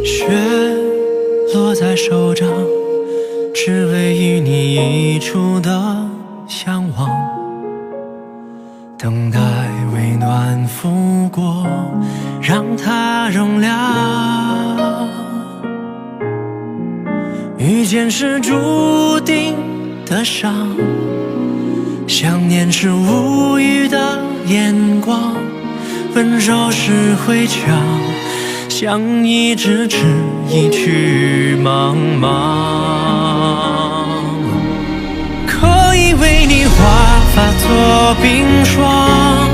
雪落在手掌，只为与你一处的向往，等待为暖拂过，让它融凉。遇见是注定的伤，想念是无语的眼光，分手是会讲，相依咫尺，一去茫茫。可以为你华发作冰霜，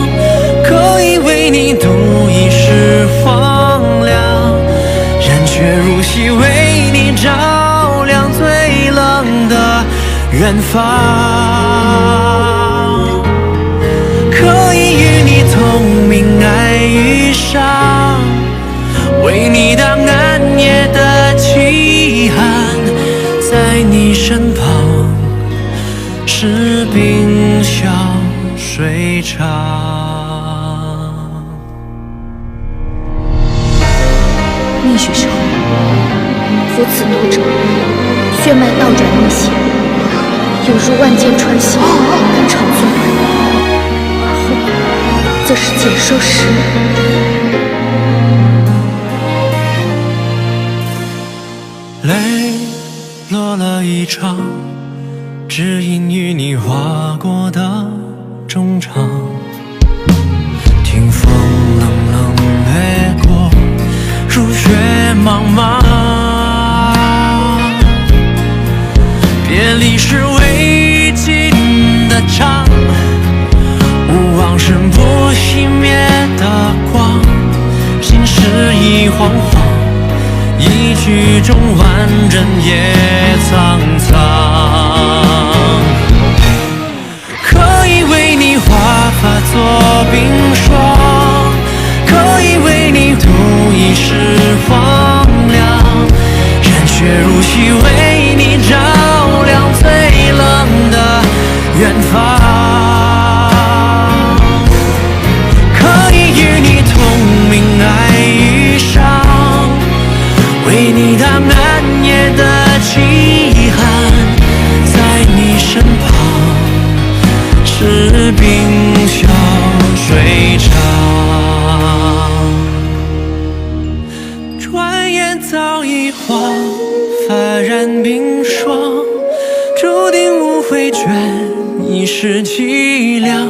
可以为你度一世荒凉，人却如昔为你照亮最冷的远方。可以与你同名爱与伤，为你当暗夜的凄寒，在你身旁是冰消水长。逆许时候，如此多者，血脉倒转逆行，有如万箭穿心，肝肠寸断；而后则是减收时。泪落了一场，只因与你划过的衷肠。听风冷冷掠过，如雪茫茫。别离是未尽的章，无往事不熄灭的光，心事已惶惶，一曲中完整也苍苍。可以为你华发作冰霜，可以为你度一世荒凉，人却如昔为你照亮最冷的远方。可以与你同名爱与伤，为你当暗夜的凄寒，在你身旁是冰消水长。转眼早已黄，发染冰霜，注定无悔卷一世凄凉，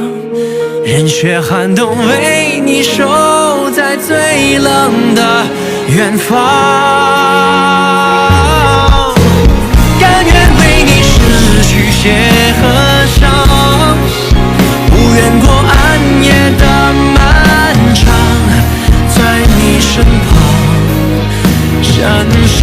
人却寒冬为你守在最冷的远方。甘愿为你失去血和伤，不愿过暗夜的漫长，在你身旁闪闪